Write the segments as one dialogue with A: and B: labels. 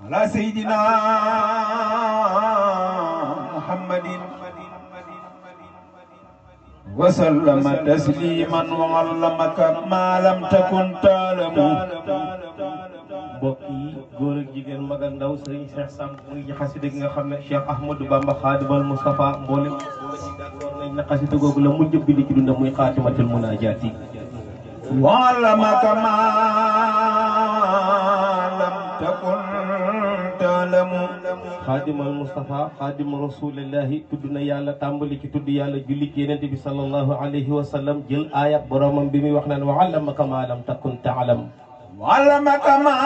A: على سيدنا محمد وسلم تسليما وعلمك ما لم تكن تعلم.
B: mbokk yi góor ak jigéen mag ak ndaw Serigne Cheikh Samb mu ngi ci xasida gi nga xam ne Cheikh Ahmadou Bamba Khadimal Moustapha mboolem d'accord nañ na xasida googu la mu njëbbi di ci dunda muy xaatimatul munaajaati.
A: وعلمك ما لم تكن تعلم.
B: Khadimal Moustapha Khadimu Rasulillahi tudd na yàlla tàmbali ci tudd yàlla julli ci Yonent bi sallallahu alayhi wa sallam jël aayab boromam bi muy wax naan wa allamaka ma lam takun ta'lam.
A: وعلمك ما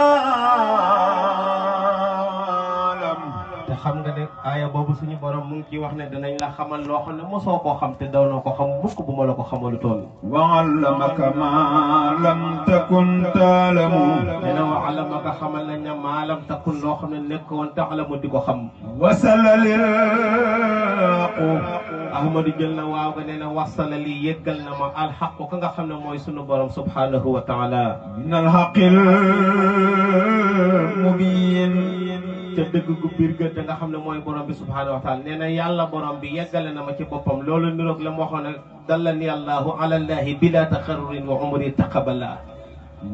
A: لم.
B: te xam nga ne aaya boobu suñu borom mu ngi ciy wax ne danañ la xamal loo xam ne mosoo koo xam te daw na ko xam mukk bu ma la ko xamalu toon.
A: وعلمك ما لم تكن تعلم.
B: nee na wa allamaka xamal nañ ne maa lam takun loo xam ne nekkoon ta'lamu di ko xam.
A: وصل للحق.
B: Ahmadu jël na waaw ga nee na wasala li yëggal na ma alxaqu ka nga xam ne mooy sunu borom subhanahu wa taala.
A: من الحق المبين.
B: te dëgg gu biir ga te nga xam ne mooy borom bi subhanahu wa taala nee na yàlla borom bi yeggale na ma ci boppam loolu niroog la mu waxoon ne dallani allahu ala allahi bila taxarrurin wa umri taqabala.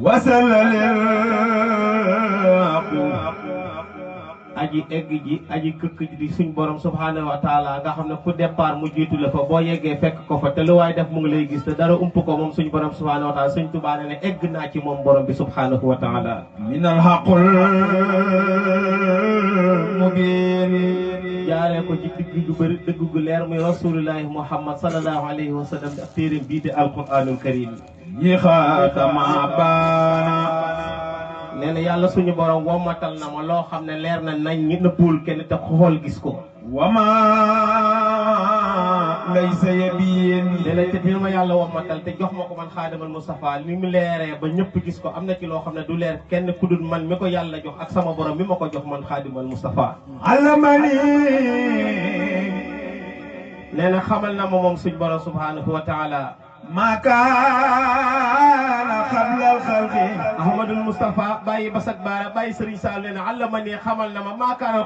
A: وصل للحق.
B: aji egg ji aji këkk ji di suñ borom subhanahu wa taala nga xam ne ku départ mu jiitu la fa boo yeggee fekk ko fa te lu waay def mu ngi lay gis te dara ump ko moom suñ borom subhanahu wa taala suñ Tuubaa ne egg naa ci moom borom bi subhanahu wa taala.
A: من الحق المبين.
B: jaaree ko ci digg gu bëri dëgg gu leer muy rasulullahi muhammad sallallahu alayhi wa sallam ak téeréem bii di alquranul karim.
A: يخاتم بانا.
B: nee na yàlla suñu borom womatal na ma loo xam ne leer na nañ ñi nëbbul kenn te xool gis ko.
A: وما ليس يبين.
B: nee na te dina ma yàlla womatal te jox ma ko man Khadimal Moustapha ni mu leeree ba ñëpp gis ko am na ci loo xam ne du leer kenn ku dul man mi ko yàlla jox ak sama borom mi ma ko jox man Khadimal Moustapha.
A: علمني.
B: nee na xamal na ma moom suñu borom subhanahu wa taala.
A: ما كان قبل الخلق.
B: Ahmadul Moustapha bàyyi basak baara bàyyi Serigne Sall nee na allamani xamal na ma maa kaanal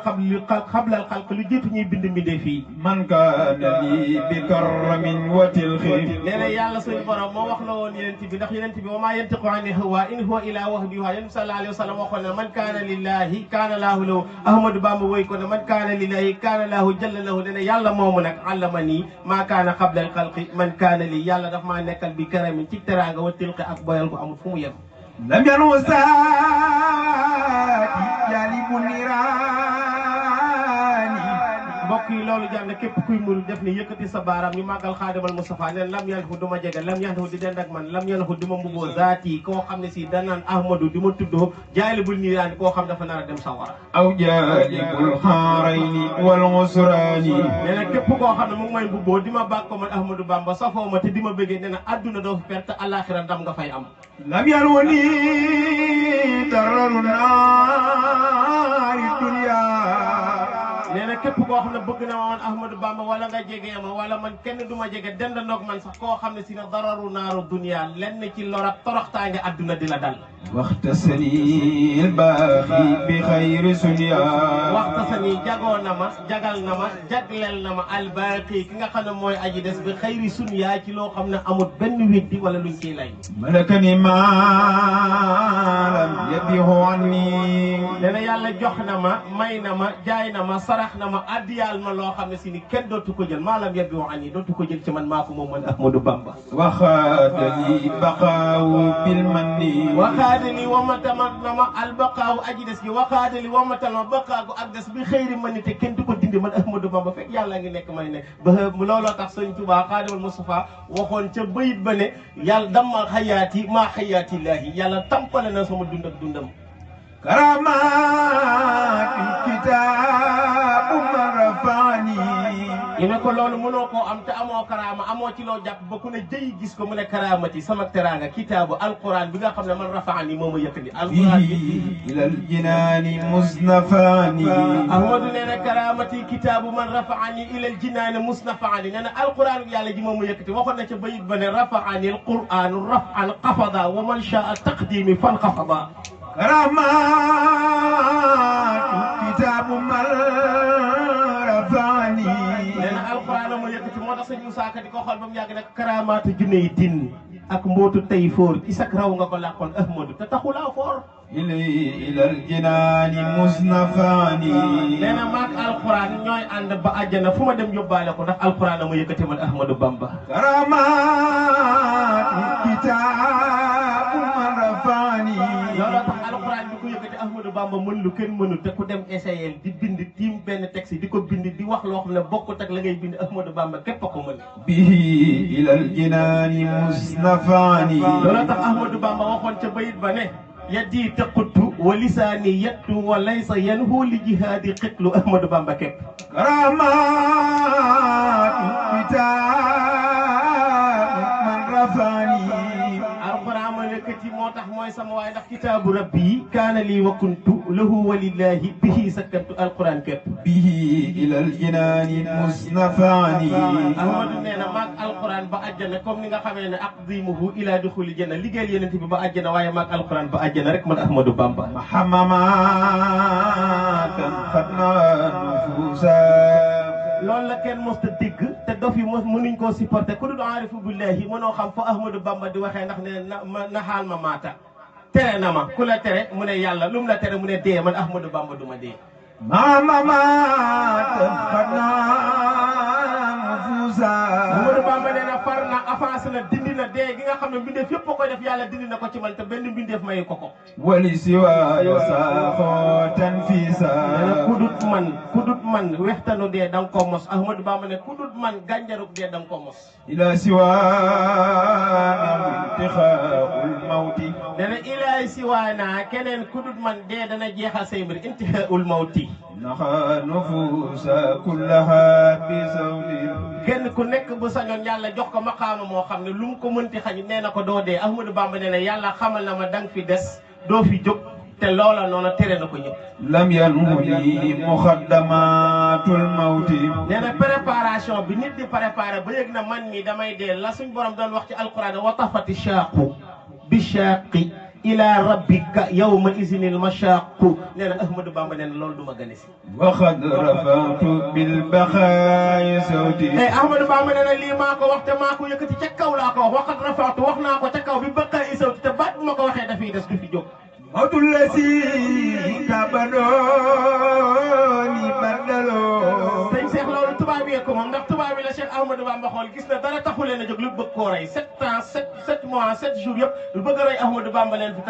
B: xablal xalq lu jiitu ñuy bind mbindee fii.
A: من كان لي بكرم وتلخ.
B: nee na yàlla suñu borom moo wax la woon yenent bi ndax yenent bi wa maa yantiqu ani hawa in huwa illaa wahyun yuuhaa yonent bi sallallahu alayhi wa sallam waxoon ne man kaana lillahi kaana laahu lahu. Ahmadou Bamba woy ko ne man kaana lillahi kaana laahu jalla lahu. nee na yàlla moomu nag allamani maa kaana xablal xalqi man kaana li yàlla daf maa nekkal bi karamin ci teraanga wa tilqi ak boyal ko amul fu mu yem.
A: لم ينو ساعتي جالب النيران.
B: mbokk yi loolu jàng képp kuy muru def ni yëkkati sa baaraam ñu màggal Khadimal Moustapha neen lam yanhu du ma jege lam yanhu di dend ak man lam yanhu du ma mbuboo zaati koo xam ne si danaan Ahmadou di ma tuddoo jaalibul niiraani koo xam dafa nar a dem sawara.
A: أو جالب الحارين والغسران.
B: nee na képp koo xam ne mu ngi may mbubboo di ma bàkk ko man Ahmadou Bamba safoo ma te di ma bëggee nee na adduna doo fi perte alaxira ndam nga fay am.
A: لم ينوني ضرر النار الدنيا.
B: nee na képp koo xam ne bëgg na ma man Ahmadou Bamba wala nga jege ma wala man kenn du ma jege dendandoog man sax koo xam ne si na dararu naaru dunia lenn ci lor ak toroxtaange adduna di la dal.
A: واختصني الباخي بخير سنيا.
B: waxtasani jagoo na ma jagal na ma jagleel na ma albaaqi ki nga xam ne mooy aji des bi xayri sunyaa ci loo xam ne amul benn weddi wala luñ ciy lay.
A: ملكني ما لم يبه عني.
B: nee na yàlla jox na ma may na ma jaay na ma sarax na ma addiyaal ma loo xam ne si ni kenn dootu ko jël maalam yebbi wa ani dootu ko jël ci man maa ko moom man Ahmadou Bamba.
A: وخاتني بقاء بالمن.
B: waxaadali wamatal na ma albaqaawu aji des gi waxaadali wamatal ma baqaagu ak des bi xëyri ma ni te kenn du ko dindi man Ahmadou Bamba fekk yàlla ngi nekk may nekk ba looloo tax sëñ Tuubaa Khadimal Moustapha waxoon ca bayit ba ne yàlla dammal xayaati maa xayaati laahi yàlla tampale na sama dund ak dundam.
A: كرامات الكتاب من رفعني.
B: ñu ne ko loolu mënoo koo am te amoo karaama amoo ci loo jàpp ba ku ne jëy gis ko mu ne karaamati sama teraanga kitaabu alquran bi nga xam ne man rafaani moo ma yëkkati alquran bi
A: إلى الجنان مزنفاني.
B: Ahmadou nee na karaamati kitaabu man rafaani ila aljinaani musnafaani nee na alquran yàlla ji moo ma yëkkati waxoon na ca bayit ba ne rafaani alquran rafan qafada wa man shaa taqdimi fan qafada.
A: كرامات
B: Moussa Ka di ko xool ba mu yàgg nag karaamaatu junne yi din ak mbootu tey foor ci sak raw nga ko làqoon Ahmadu te taxulaa foor
A: ilal jinaani musnafaani
B: nee na maak alquran ñooy ànd ba àjjana fu ma dem yóbbaale ko ndax alquran a ma yëkkati man Ahmadou Bamba
A: karamaati kitaabu man rafaani
B: looloo tax alquran bi ko yëkkati Ahmadou Bamba mën lu kenn mënu te ku dem essayer di bind tiim benn texte di ko bind di wax loo xam ne bokkut ak la ngay bind Ahmadou Bamba képp a ko mën
A: bihi ilal jinaani musnafaani
B: looloo tax Ahmadou Bamba waxoon ca bayit ba ne yaddi taquttu wa lisaani yattu wa laysa yanhu li jihaadi xitlu Ahmadou Bamba képp
A: karamaatu kitaabu man rafaani
B: alquran ma yëkkati moo tax mooy sama waay ndax kitaabu rabbi kaana lii wa kuntu lahu wa lillahi bihi sakkantu alquran képp
A: bihi ilal jinaani musnafaani
B: Ahmadou nee na maag alquran ba àjjana comme ni nga xamee ne aqdimuhu ila duxuli janna liggéeyal yeneen bi ba àjjana waaye maag alquran ba àjjana rek man Ahmadou Bamba
A: mahamamatan fatna nufusa
B: loolu la kenn mos ta dégg te dof yi mënuñ koo supporter ku dul aarifu billahi mënoo xam fa Ahmadou Bamba di waxee ndax ne na xaal ma maata tere na ma ku la tere mu ne yàlla lu mu la tere mu ne dee man Ahmadou Bamba du ma dee
A: mahamamatan fatna nufusa
B: Ahmadou Bamba nee na far na avancé na dindi na dee gi nga xam ne mbindeef yëpp koy def yàlla dindi na ko ci man te benn mbindeef mayu ko ko
A: wali siwaaya saaxoo tanfisa
B: nee na kudut man wextanu dee da nga ko mos Ahmadou Bamba ne kudut man gànjaruk dee da nga ko mos
A: ila siwaana intixaaul mawti
B: nee na ilaay siwaana keneen kudut man dee dana jeexal say mbir intixaaul mawti
A: naxa nufuusa kullaha bi sawtin
B: kenn ku nekk bu sañoon yàlla jox ko maqaama moo xam ne lu mu ko mënti xañ nee na ko doo dee Ahmadou Bamba nee na yàlla xamal na ma danga fi des doo fi jóg te loola noonu tere na ko ñëpp
A: lam yanhuni muxaddamatul mawti
B: nee na préparation bi nit di préparé ba yëg na man mi damay dee la suñ borom doon wax ci alquran wa tafati shaaqu bi shaaqi ila rabbika yawma izinil mashaqu nee na Ahmadou Bamba nee na loolu du ma gane si
A: waxad rafatu bil baxaayi sawti
B: Ahmadou Bamba nee na lii maa ko wax te maa ko yëkkati ca kaw laa ko wax waxad rafatu wax naa ko ca kaw bi baxaayi sawti te baat bu ma ko waxee dafay des du fi jóg
A: mawtul lasi kabadooni baddaloo
B: sëñ Cheikh loolu tubaab yi ko moom ndax tubaab yi la Cheikh Ahmadou Bamba xool gis na dara taxu leen a jóg lu bëgg koo rey 7 ans 7 mois 7 jours yëpp lu bëgg a rey Ahmadou Bamba leen fi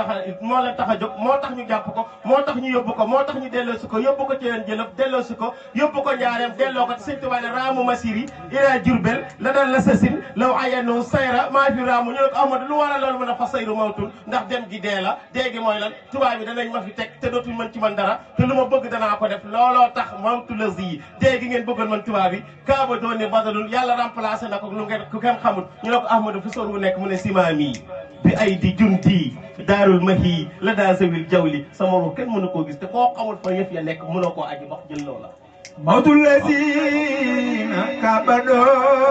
B: moo leen tax a jóg moo tax ñu jàpp ko moo tax ñu yóbbu ko moo tax ñu delloosi ko yóbbu ko ci leen jëlëf delloosi ko yóbbu ko njaareem delloo ko ci sëñ Tuubaa ne raamu masiri ila Jurbel la dal la sasin law ayanu sayra maa fi raamu ñu ne ko Ahmadou lu waral loolu mën a fa sayru mawtul ndax dem gi dee la dee gi mooy lan tubaab bi danañ ma fi teg te dootuñ mën ci man dara te lu ma bëgg danaa ko def looloo tax mawtu la zi dee gi ngeen bëggoon man tubaab bi kaaba doone badalul yàlla remplacé na ko lu ngeen ku kenn xamul ñu ne ko Ahmadou fi sor wu nekk mu ne simaami bi ay di junti daarul mahi la daa zawil jawli sama ru kenn mënu koo gis te koo xamul fa yëf ya nekk mënoo koo aji wax jël loola
A: mawtul lazina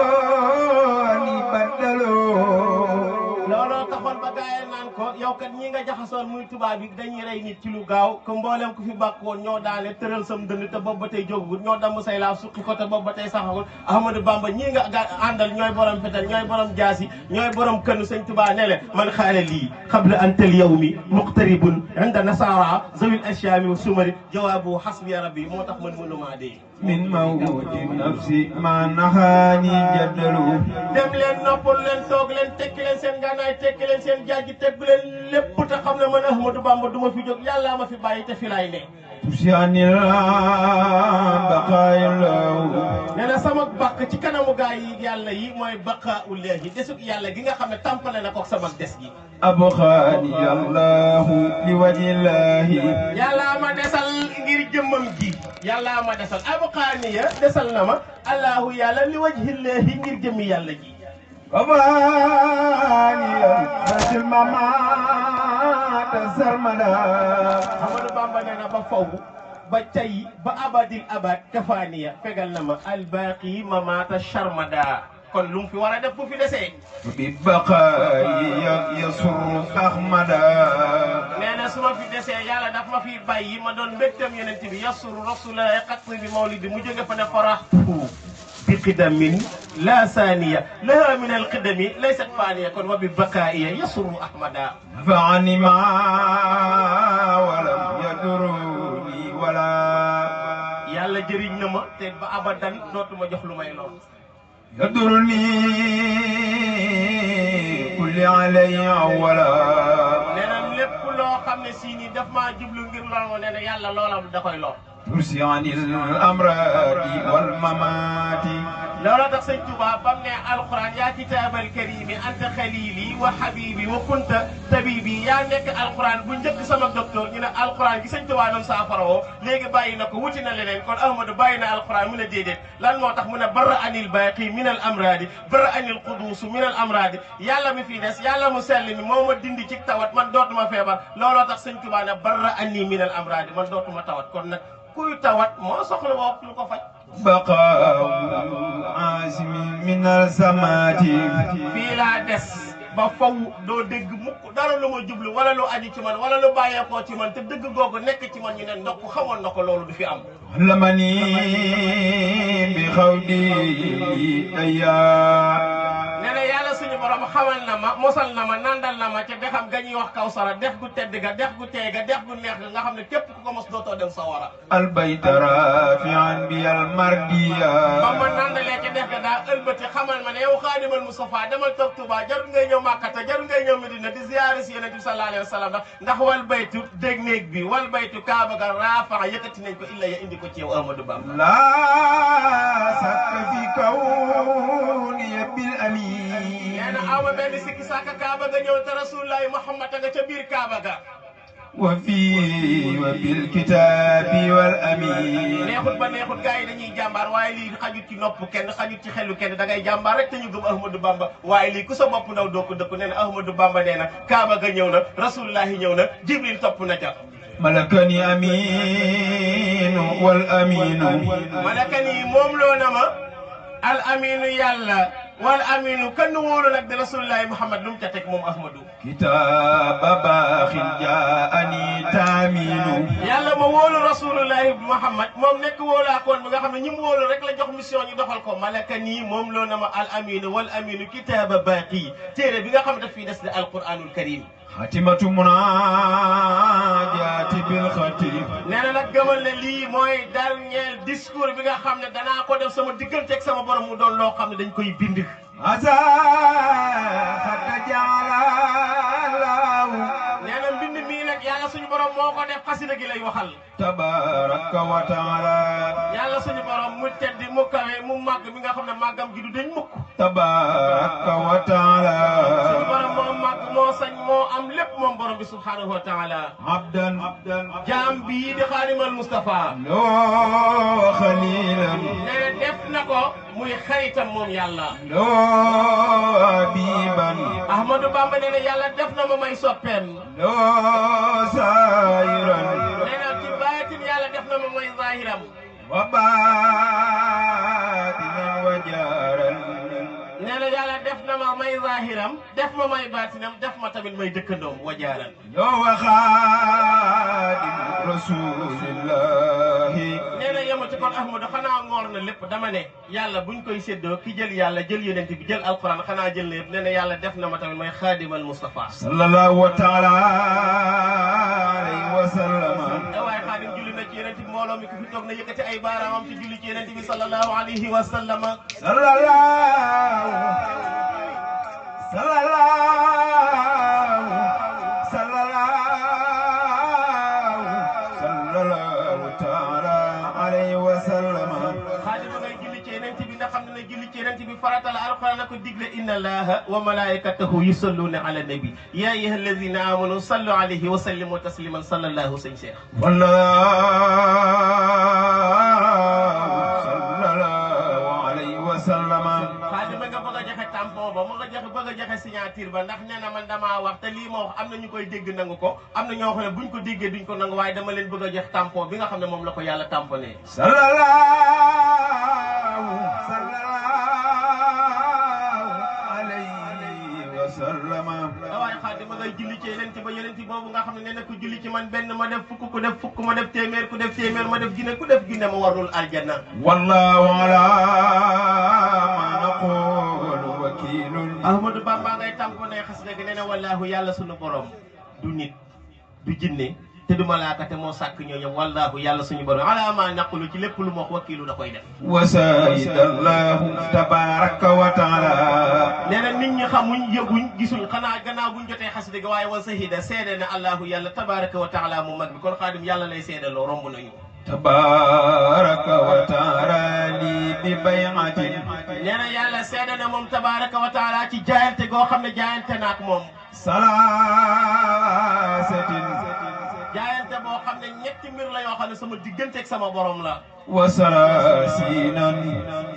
A: kabadooni baddaloo
B: looloo taxoon ba gaay naan ko yow kat ñi nga jaxasoon muy tubaab bi dañuy rey nit ci lu gaaw ko mboolem ku fi bàkk woon ñoo daane tëral sam dënd te boobu ba tey jógagul ñoo damm say laa suqi ko te boobu ba tey saxagul Ahmadou Bamba ñii nga àndal ñooy borom fetal ñooy borom jaasi ñooy borom kënu sëñ Tuubaa ne le man xaale lii xabla antal yawmi muqtaribun inda nasara zawil ashami wa sumari jawaabu hasbi rabbi moo tax man mënumaa dee
A: min mawti nafsi ma naxaani jaddalu
B: dem leen noppal leen toog leen tekki leen seen gànnaay tekki leen seen jaaji teg leen lépp te xam ne man Ahmadou Bamba du ma fi jóg yàllaa ma fi bàyyi te fi laay ne
A: tusianil baqaaylaw
B: nee na sama bàq ci kanamu gaay yi yàlla yi mooy baqaaullahi desug yàlla gi nga xam ne tàmpale na ko sama des gi
A: abxaani allahu li wajillahi
B: yàllaa ma desal ngir jëmmam ji yàllaa ma desal abxaaniya desal na ma allahu yàlla li wajhillahi ngir jëmmi yàlla ji
A: abxaani basil mamata sarmada
B: Ahmadou Bamba nee na ba faw ba tey ba abadil abad kafaaniya fegal na ma albaqi mamata sharmada kon lu mu fi war a def bu fi desee
A: bi baqaayi yasur ahmada
B: nee na su ma fi desee yàlla daf ma fi bàyyi ma doon mbégtam yonent bi yasur rasulaay xatri bi mawlidi mu jóge fa ne faraxtu bi qidamin la saniya laha min alqidami laysat faniya kon wa bi baqaiya yasuru ahmada
A: فعني ما ولم يدروني ولا
B: yàlla jëriñ na ma te ba abadan dootuma jox lu may lor
A: يدرني كل علي أولا
B: nee na lépp loo xam ne si ni daf maa jublu ngir lor ma nee na yàlla loola da koy lor
A: ترسي عن الأمراض والممات
B: loola tax sëñ Tuubaa bam ne alquran yaa kitaabal karimi anta xalili wa habibi wa kunta tabibi yaa nekk alquran bu njëkk sama docteur ñu ne alquran gi sëñ Tuubaa doon saafara woo léegi bàyyi na ko wuti na leneen kon Ahmadou bàyyi na alquran mu ne déedéet lan moo tax mu ne barra anil baaqi min al amradi barra anil qudus min al amradi yàlla mi fii des yàlla mu sell mi moo ma dindi ci tawat man dootuma feebar looloo tax sëñ Tuubaa ne barra anni min al amradi man dootuma tawat kon nag kuy tawat moo soxla woo lu ko faj
A: بقاء عاصم من السمات
B: fii laa des ba faw doo dégg mukk dara lu ma jublu wala lu aju ci man wala lu bàyyeekoo ci man te dëgg googu nekk ci man ñu ne ndokk xamoon na ko loolu du fi am
A: علمني بخودي أيام
B: nee na yàlla suñu borom xamal na ma mosal na ma nandal na ma ca dexam ga ñuy wax Kawsara dex gu tedd ga dex gu teey ga dex gu neex ga nga xam ne képp ku ko mos dootoo dem sawara
A: البيت رافعا بي المردية
B: ba ma nandalee ca dex ga daa ëlbati xamal ma ne yow xaadimal Mustafa demal toog Tuuba jarul ngay ñëw Màkkata jarul ngay ñëw Medina di ziyaare si Yonent bi sallallahu alayhi wa sallam ndax wal baytu dégg néeg bi wal baytu Kaaba ga raafa yëkkati nañ ko illa ya indi ko ci yow Ahmadou Bamba
A: لا شك في كوني بالأمين
B: nee na aw ma benn sikki sàkka Kaaba ga ñëw te Rasulullahi Muhammad nga ca biir Kaaba ga
A: وبالكتاب والأمين
B: neexut ba neexut gars yi dañuy jàmbaar waaye lii xajut ci nopp kenn xajut ci xelu kenn da ngay jàmbaar rek te ñu gëm Ahmadou Bamba waaye lii ku sa bopp ndaw doo ko dëkk nee na Ahmadou Bamba nee na Kaaba ga ñëw na Rasulullahi ñëw na Jibril topp na ca
A: ملكني أمين والأمين
B: malakani moom loo na ma al aminu yàlla wal aminu kan wóolu nag di Rasulullahi Muhammad lu mu ca teg moom Ahmadou
A: كتاب باخ جاءني تامين
B: yàlla ma wóolu Rasulullahi Muhammad moom nekk wóolaakoon bi nga xam ne ñi mu wóolu rek la jox mission ñu doxal ko malakani moom loo na ma al aminu wal aminu kitaaba baaqi téere bi nga xam ne daf fii des di alquranul karim
A: خاتمة مناجات بالختيم
B: nee na nag gëmal ne lii mooy dernier discours bi nga xam ne danaa ko def sama digganteeg sama borom mu doon loo xam ne dañ koy bind
A: ماذا قد جعل الله
B: nee na mbind mii nag yàlla suñu borom moo ko def xasida gi lay waxal
A: تبارك وتعالى
B: yàlla suñu borom mu tedd mu kawe mu màgg mi nga xam ne màggam gi du dañ mukk
A: تبارك وتعالى
B: suñu borom moo màgg moo sañ moo am lépp moom borom bi subhanahu wa taala
A: عبدا
B: jaam bii di xaadimal Mustafa
A: لو خليلا
B: nee na def na ko muy xaritam moom yàlla
A: لو حبيبا
B: Ahmadou Bamba nee na yàlla def na ma may soppeem
A: لو سائرا
B: nee na ci baatin yàlla def na ma may zahiram
A: وباطنا وجارا
B: nee na yàlla def na ma may zahiram def ma may baatinam def ma tamit may dëkkandoom wajaaran
A: لو خادم رسول الله
B: nee na yema ci kon Ahmadou xanaa ngoor na lépp dama ne yàlla buñ koy séddoo ki jël yàlla jël yonent bi jël alquran xanaa jël na yëpp nee na yàlla def na ma tamit may xaadimal Mustafa
A: صلى الله تعالى عليه وسلم
B: waaye xaadim julli na ci yonent bi mbooloo mi ku fi toog na yëkkati ay baaraamam ci julli ci yonent bi sallallahu alayhi wa sallam
A: صلى الله صلى الله صلى الله صلى الله تعالى عليه وسلم
B: xaadim ba ngay julli ci yonent bi ndax xam ne julli ci yonent bi farata la alquran ko digle inna allaha wa malaikatahu yusalluna ala nabi ya ayyuha alladhina amanu sallu alayhi wa sallimu tasliman sallallahu sëñ Cheikh xaadim ba nga bëgg a joxe tampon ba mu nga joxe bëgg a joxe signature ba ndax nee na man damaa wax te lii ma wax am na ñu koy dégg nangu ko am na ñoo xam ne buñ ko déggee duñ ko nangu waaye dama leen bëgg a jox tampon bi nga xam ne moom la ko yàlla tamponné
A: sallallahu alayhi wa sallam
B: waaye xaadim ba ngay julli ci ci yeneen ba yeneen boobu nga xam ne nee na ku julli ci man benn ma def fukk ku def fukk ma def téeméer ku def téeméer ma def junne ku def junne ma warul aljanna.
A: wallahu ala ma naqulu wakilun.
B: Ahmadou Bamba ngay tamponné xasida gi nee na wallaahu yàlla sunu borom du nit du jinne te du malaaka te moo sàkk ñooñu wallaahu yàlla suñu borom ala ma naqulu ci lépp lu mu wax wakiilu da koy def.
A: wa sayyidallahu tabaraka wa taala.
B: nee na nit ñi xamuñ yëguñ gisuñ xanaa gannaaw buñ jotee xasida gi waaye wa sahida seede na allahu yàlla tabaraka wa taala mu mag bi kon xaadim yàlla lay seedaloo romb nañu.
A: tabaraka wa taala li bi bay'atin.
B: nee na yàlla seede na moom tabaraka wa taala ci jaayante goo xam ne jaayante naak moom.
A: salaasatin.
B: jaayante boo xam ne ñetti mbir la yoo xam ne sama digganteeg sama borom la.
A: wa salaasinan.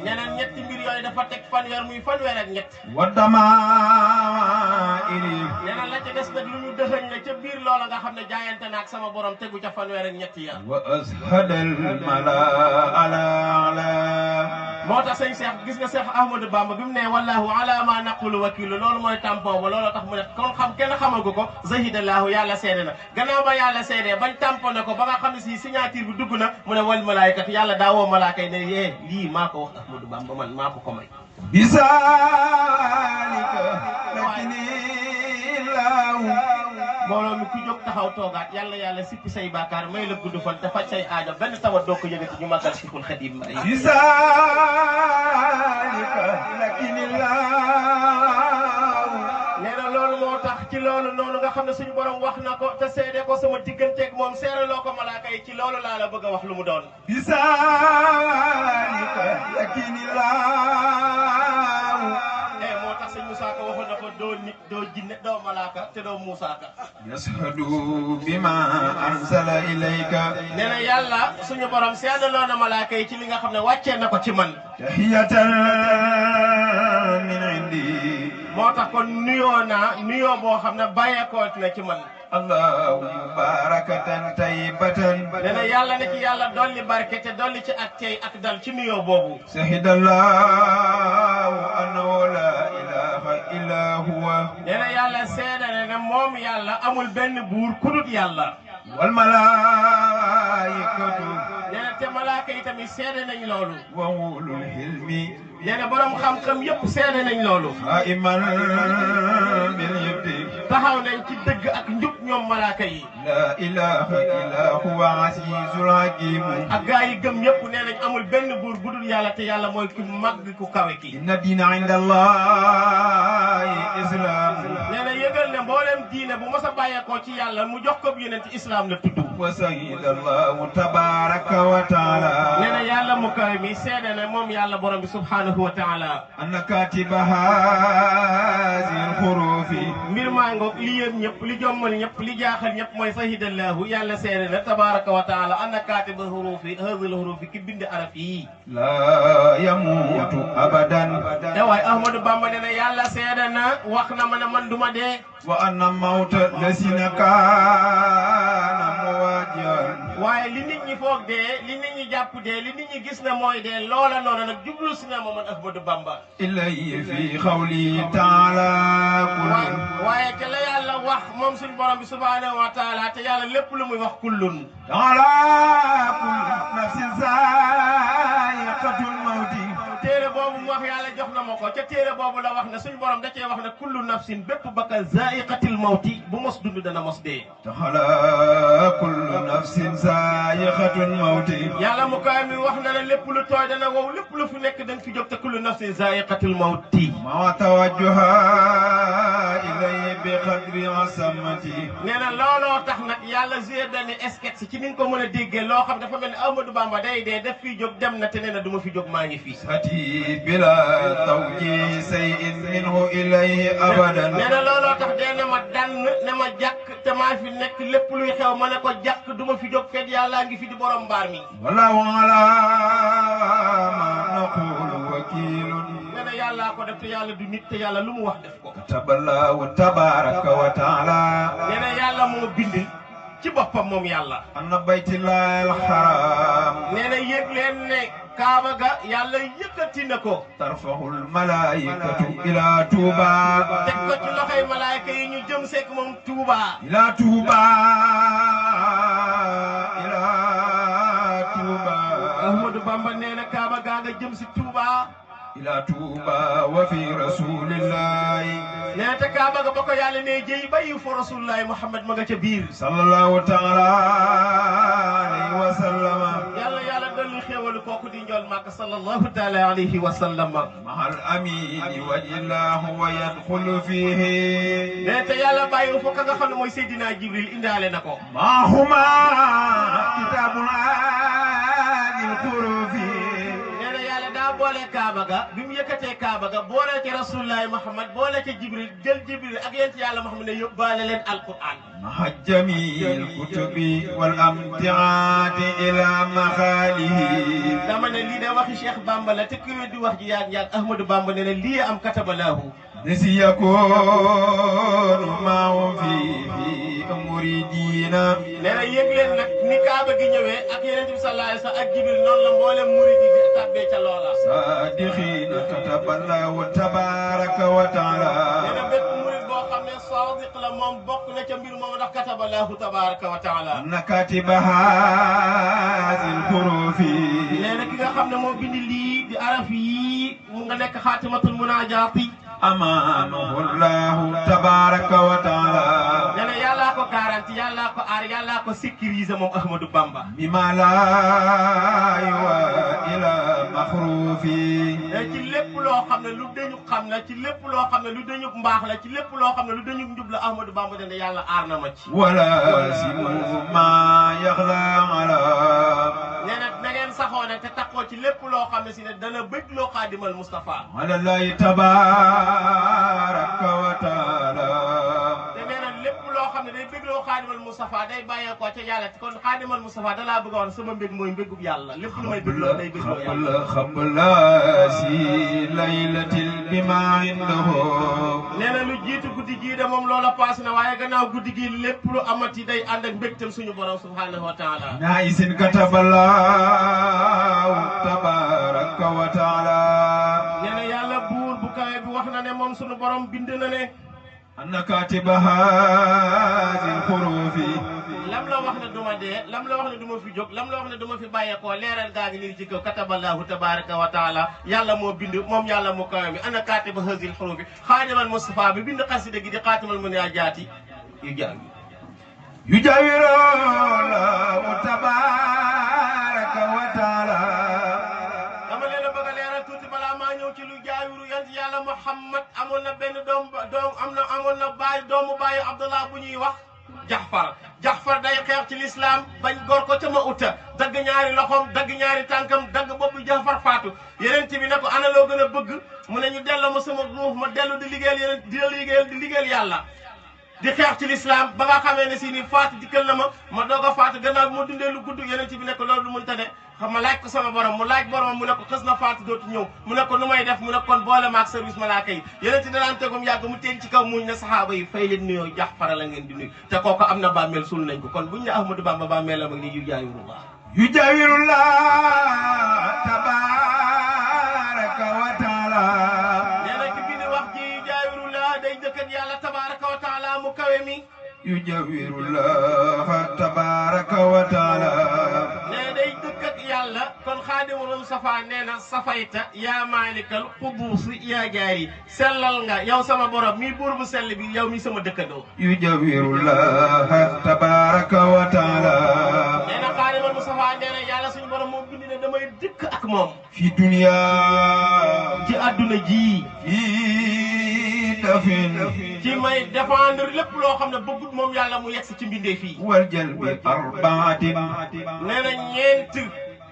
B: ñeneen ñetti mbir yooyu dafa teg fanweer muy fanweer ak ñett.
A: wa damaa'iri.
B: ñeneen la ca des nag lu ñu dëxëñ la ca biir loola nga xam ne jaayante naak sama borom tegu ca fanweer ak ñett ya.
A: wa ashadal malaa ala ala.
B: moo tax sëñ Cheikh gis nga Cheikh Ahmadou Bamba bi mu ne wallahu ala ma naqulu wakilu loolu mooy tampon ba loolu tax mu ne kon xam kenn xamagu ko zahidallahu yàlla seede na gannaaw ba yàlla seede bañ tamponné ko ba nga xam ne si signature bi dugg na mu ne wal malaaykat yàlla daawoo malaaka yi ne yee lii maa ko wax Ahmadou Bamba man maa ko may
A: bisaalika lakinillahu.
B: mbooloo mi ku jóg taxaw toogaat yàlla sippi say baakaar may la gudd fan te faj say aajo benn tawat doo ko yëgati ñu màggal Cheikhul Khadim ay
A: bisaalika lakinillahu.
B: nee na loolu moo tax ci loolu noonu nga xam ne suñu borom wax na ko te seede ko sama digganteeg moom seeraloo ko malaaka yi ci loolu laa la bëgg a wax lu mu doon.
A: bisaalika lakinillahu.
B: moo tax sëñ Moussa Ka waxoon na ko doo nit doo jinne doo malaaka te doo Moussa Ka.
A: yashhadu bima anzala ilayka.
B: nee na yàlla suñu borom seedaloo na malaaka yi ci li nga xam ne wàccee na ko ci man.
A: tahiyatan min indi.
B: moo tax kon nuyoo naa nuyoo boo xam ne bàyyeekoot na ci man.
A: allahu barakatan tayyibatan.
B: nee na yàlla na ci yàlla dolli barke te dolli ci ak tey ak dal ci nuyoo boobu.
A: shahidallahu annahu la ilaha illa huwa.
B: nee na yàlla seedane ne moom yàlla amul benn buur kudut yàlla.
A: wal malaikatu.
B: nee na te malaaka yi tamit seede nañ loolu.
A: wa ulul ilmi.
B: nee na borom xam-xam yëpp seede nañ loolu.
A: qaiman bil yadi.
B: taxaw nañ ci dëgg ak njub ñoom malaaka yi.
A: la ilaha illa huwa azizul hakim.
B: ak gaa yi gëm yëpp nee nañ amul benn buur budul yàlla te yàlla mooy ku mag ku kawe ki.
A: inna diina inda allahi islam.
B: nee na yëgal ne mboolem diine bu mos a bàyyeekoo ci yàlla mu jox ko yonent ci islam la tudd.
A: wa sayyidallahu tabaraka wa taala.
B: nee na yàlla mu kawe mi seede ne moom yàlla borom bi subhanahu wa taala.
A: anna katiba haazihil xuruufi.
B: mbir maa ngoog li yéem ñëpp li jommal ñëpp li jaaxal ñëpp mooy sahidallahu yàlla seede na tabaraka wa taala anna katiba hurufi haazihil xuruufi ki bind araf yi.
A: laa yamuutu abadan.
B: te waaye Ahmadou Bamba nee na yàlla seede na wax na ma ne man duma dee.
A: wa anna mawta lasina kaana muwajjahan.
B: waaye li nit ñi foog dee li nit ñi jàpp dee li nit ñi gis ne mooy dee loola noonu nag jublu si na ma man Ahmadou Bamba.
A: ilayhi fi qawli taala.
B: waaye te la yàlla wax moom suñu borom bi subhanahu wa taala te yàlla lépp lu muy wax kullun.
A: ala kulli nafsin zaa'iqatul mawti.
B: téere boobu mu wax yàlla jox na ma ko ca téere boobu la wax ne suñu borom da cee wax ne kullu nafsin bépp bakkan zaa'iqatil mawti bu mos dund dana mos dee.
A: taxala kullu nafsin zaa'iqatul mawti.
B: yàlla mu kaay mi wax na ne lépp lu tooy dana wow lépp lu fi nekk dañ fi jóg te kullu nafsin zaa'iqatil mawti.
A: ma tawajjuha ilayhi bi qadri asamati.
B: nee na looloo tax nag yàlla joué benn sketch ci ni nga ko mën a déggee loo xam dafa mel ni Ahmadou Bamba day dee def fii jóg dem na te nee na du ma fi jóg maa ngi fii.
A: bila tawji shay'in minhu ilayhi abadan.
B: nee na looloo tax dee na ma dann ne ma jàkk te maa fi nekk lépp luy xew ma ne ko jàkk du ma fi jóg fekk yàllaa ngi fi di borom mbaar mi.
A: wallahu ala ma naqulu wakilun.
B: nee na yàllaa ko def te yàlla du nit te yàlla lu mu wax def ko.
A: kataballahu tabaraka wa taala.
B: nee na yàlla moo bind ci boppam moom yàlla.
A: anna baytillahil haram.
B: nee na yëg leen ne Kaaba ga yàlla yëkkati na ko.
A: tarfahul malaikatu ila Touba.
B: teg ko ci loxoy malaayka yi ñu jëm seek moom Touba.
A: ila Touba. ila Touba.
B: Ahmadou Bamba nee na Kaaba gaa nga jëm si Touba.
A: ila Touba wa fi rasulillahi.
B: nee te Kaaba ga ba ko yàlla ne jëy bàyyi fa rasulullahi Muhammad ma nga ca biir.
A: sallallahu taala alayhi wa sallam.
B: yàlla dolli xéewalu kooku di njool Màkka sallallahu taala alayhi wa sallam.
A: mahal amini wajillahu wa yadxulu fihi.
B: nee te yàlla bàyyi fa ka nga xam ne mooy Seydina Jibril indaale na ko.
A: mahuma kitabul adil xurufi.
B: boole Kaaba ga bi mu yëkkatee Kaaba ga boole ci rasulullahi Muhammad boole ci Jibril jël Jibril ak yent yàlla Muhammad ne yóbbaale leen alquran. maha
A: jamil kutubi wal amtiaati ila maxaalihi.
B: dama ne lii de waxi Cheikh Bamba la te ku di wax ji yaag Ahmadou Bamba ne lii am katabalaahu.
A: nisi yakoonu maahu fi muridina.
B: nee na yëg leen nag ni Kaaba gi ñëwee ak Yonent bi sallallahu alayhi wa sallam ak Jibril noonu la mboolem murid yi di tàbbee ca loola.
A: saadiqiina kataballahu tabaraka wa taala.
B: nee na bépp murid boo xam ne saadiq la moom bokk na ca mbir moom ndax kataballahu tabaraka wa taala.
A: na katiba haazil xurufi.
B: nee na ki nga xam ne moo bindi lii di araf yi mu nga nekk xaatimatul munaajaati.
A: amaanahu llahu tabaraka wa taala.
B: nee na yàllaa ko garanti yàllaa ko aar yàllaa ko sécuriser moom Ahmadou Bamba.
A: bima laa yuwa ila maxruufi.
B: ci lépp loo xam ne lu dañu xam la ci lépp loo xam ne lu dañu mbaax la ci lépp loo xam ne lu dañu njub la Ahmadou Bamba dana yàlla aar na ma ci.
A: wala simu ma yaxla ala.
B: nee na na ngeen saxoo nag te taxoo ci lépp loo xam ne si ne dana bëgg loo xaadimal Moustapha.
A: alallahi tabaraka wa taala.
B: te nee na lépp loo xam ne day bëgg loo xaadimal Moustapha day bàyyeekoo ca yàlla kon xaadimal Moustapha da laa bëgg a wax sama mbég mooy mbégub yàlla lépp lu may bëgg loo day bëgg loo yàlla.
A: xabla si laylatil bima indahu.
B: nee na lu jiitu guddi gii de moom loola paas na waaye gannaaw guddi gii lépp lu amati day ànd ak mbégtal suñu borom subhanahu wa taala.
A: naisin kataballahu tabaraka wa taala.
B: nee na yàlla buur bu kawe bi wax na ne moom suñu borom bind na ne.
A: anna katiba haazil xurufi.
B: lam la wax ne duma dee lam la wax ne duma fi jóg lam la wax ne duma fi bàyyeekoo leeral gaa ngi nii ci kaw kataballahu tabaraka wa taala yàlla moo bind moom yàlla moo kawe mi anna katiba haazil xurufi xaadimal Mustafa bi bind xasida gi di xaatimal munaajaati yu jàng
A: yu jawiru lahu tabaraka wa taala.
B: dama leen a bëgg a leeral tuuti balaa maa ñëw ci lu jaawiru yant yàlla Muhammad amoon na benn amoon na baay doomu baayu Abdullah bu ñuy wax Jaxfar day xeex ci lislaam bañ góor ko ca ma utta dagg ñaari loxoom dagg ñaari tànkam dagg boppu Jaxfar faatu yeneen bi ne ko ana loo gën a bëgg mu ne ñu delloo ma sama ruux ma dellu di liggéeyal yeneen di liggéeyal yàlla di xeex ci lislaam ba nga xamee ne si ni faatu dikkal na ma doog a faatu gannaaw bi ma dundee lu gudd yeneen bi ne ko loolu lu mënta ne xam ma laaj ko sama borom mu laaj boromam mu ne ko xës na faatu dootu ñëw mu ne ko nu may def mu ne kon boole maag service malaaka yi yeneen ci danaan tegum yàgg mu teen ci kaw muñ ne saxaaba yi fay leen nuyoo Jaxfar la ngeen di nuyu te kooku am na bàmmeel sul nañ ko kon buñ ne Ahmadou Bamba bàmmeelam ak ni yu jaawirullah
A: tabaraka wa taala.
B: nee na ki bi ni wax ji yu jaawirullah day dëkk ak yàlla tabaraka wa taala mu kawe mi
A: yujawirullah tabaraka wa taala.
B: nee day dëkk ak yàlla kon xaadimul Mustafa nee na safayta yaa maalikal quduusi yaa jaari sellal nga yow sama borom mi buur bu sell bi yow mi sama dëkkandoo.
A: yujawirullah tabaraka wa taala.
B: nee na xaadimul Mustafa nee na yàlla suñu borom moom bind ne damay dëkk ak moom.
A: fi dunya.
B: ci adduna ji. ci may défendre lépp loo xam ne bëggut moom yàlla mu yegg si ci mbindee fii.
A: wal jalbi arbaatin.
B: nee na ñeent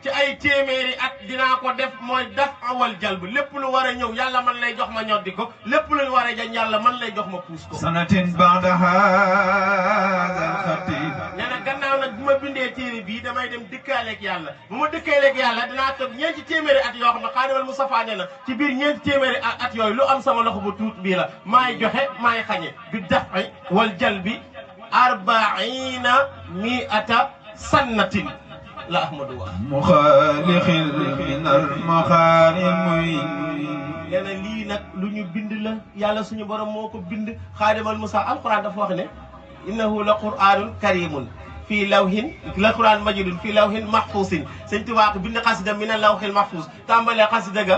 B: ci ay téeméeri at dinaa ko def mooy daf awal jalb lépp lu war a ñëw yàlla man lay jox ma ñoddi ko lépp lu war a jañ yàlla man lay jox ma puus ko.
A: sanatin ba'da haadal xatti.
B: nee na gannaaw nag bu ma bindee téere bii damay dem dëkkaaleeg yàlla bu ma dëkkaaleeg yàlla dinaa toog ñeenti téeméeri at yoo xam ne xaadimal Mustafa nee na ci biir ñeenti téeméeri at yooyu lu am sama loxo bu tuut bii la maay joxe maay xañe bi dafay wal jalbi 40 mi'ata sannatin la Ahmadu wax
A: muxaalixil minal maxaarimi
B: nee na lii nag lu ñu bind la yàlla suñu borom moo ko bind xaadimal Musa alquran dafa wax ne innahu la qur'anun karimun fii lawhin la qur'an majidun fii lawhin mahfuusin sëñ Tuubaa ko bind xasida min a lawhil mahfuus tàmbalee xasida ga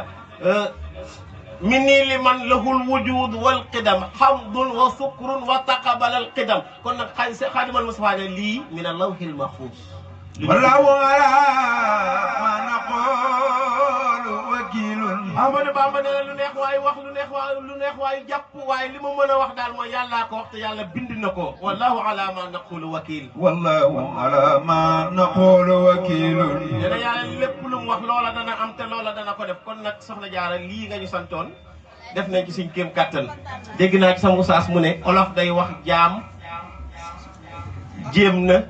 B: minni liman lahul wujud wal qidam hamdun wa sukrun wa taqabalal qidam kon nag xaadimal Musa ne lii min a lawhil mahfuus
A: wallahu ala ma naqulu wakilun
B: Ahmadou Bamba nee na lu neex waaye wax lu neex waaye jàpp waaye li ma mën a wax daal mooy yàllaa ko wax te yàlla bind na ko wallahu ala ma naqulu wakil
A: wallahu ala ma naqulu wakilun
B: nee na yàlla lépp lu mu wax loola dana am te loola dana ko def kon nag soxna Jaara lii nga ñu santoon def nañ ci suñ kéem kàttan dégg naa ci sama saas mu ne olof day wax jaam jéem na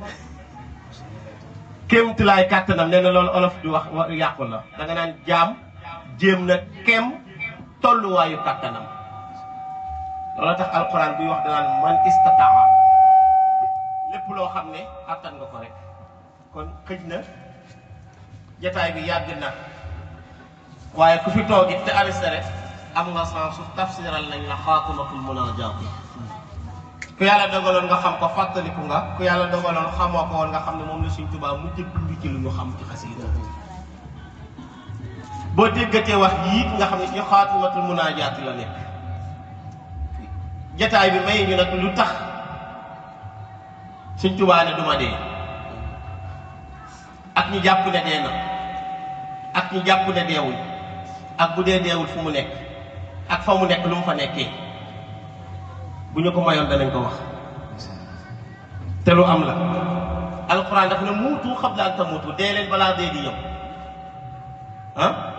B: kéemtulaay kàttanam nee na loolu olof di wax yàqu la da nga naan jaam jéem na kem tolluwaayu kàttanam loolu tax alquran buy wax danaan man istataa lépp loo xam ne attan nga ko rek kon xëj na jataay bi yàgg na waaye ku fi toog it te arrêté am nga sens su tafsiral nañ la xaatimatul munaajaat ku yàlla dogaloon nga xam ko fàttaliku nga ku yàlla dogaloon xamoo ko woon nga xam ne moom la Sëñ Tuubaa mu bind ci lu ñu xam ci xasida boo déggatee wax yii nga xam ne ci xaatimatul munaajaat la nekk jataay bi may ñu nag lu tax Sëñ Tuubaa ne duma dee ak ñu jàpp ne dee na ak ñu jàpp ne deewul ak bu dee deewul fu mu nekk ak fa mu nekk lu mu fa nekkee bu ñu ko mayoon danañ ko wax te lu am la alquran daf ne muutu qabla an tamuutu dee leen balaa dee di ñëw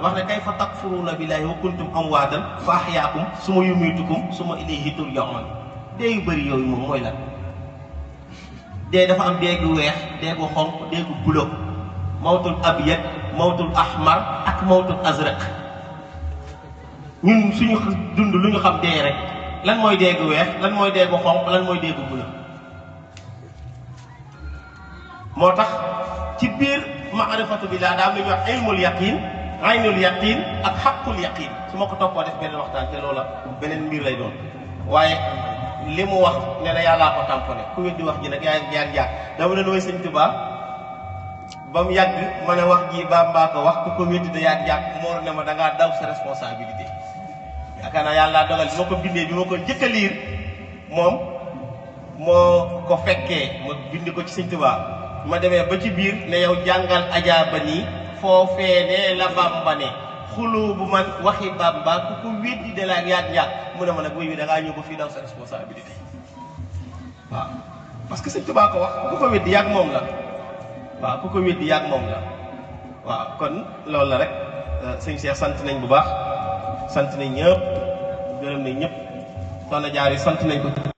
B: wax ne kayfa takfuruuna billaahi wa kuntum amwaatan fa ahyaakum summa yumiitukum summa ilayhi turja'uun dee yu bëri yooyu moom mooy lan dee dafa am dee gu weex dee gu xonq dee gu bulo mawtul abyad mawtul ahmar ak mawtul azraq ñun suñu dund lu ñu xam dee rek lan mooy dee gu weex lan mooy dee gu xonq lan mooy dee gu bulo moo tax ci biir maarifatu billah daa am lu ñuy wax ilmul yaqin aynul yaqin ak xaqul yaqin su ma ko toppoo def beneen waxtaan te loola beneen mbir lay doon waaye li mu wax ne na yàllaa ko tamponné ku weddi wax ji nag yaa jaar dama doon woy Sëñ Tuubaa ba mu yàgg ma ne wax ji Bamba ko wax ku ko weddi da jaar moo ne ma da ngaa daw sa responsabilité yaakaar naa yàlla dogal bi ma ko bindee bi ma ko njëkk a liir moom moo ko fekkee ma bind ko ci Sëñ Tuubaa ma demee ba ci biir ne yow jàngal ajaaba nii foofee ne la Bamba ne xuloo bu man waxi Bamba ku ko weddi de la yàgg mu ne ma nag wuy wi da ngaa ñëw ba fii daw sa responsabilité waaw parce que Sëñ Tuubaa ko wax ku ko weddi yàgg moom la waaw ku ko weddi yàgg moom la waaw kon loolu la rek sëñ Cheikh sant nañ bu baax sant nañ ñëpp gërëm nañ ñëpp soxna Jaar yi sant nañ ko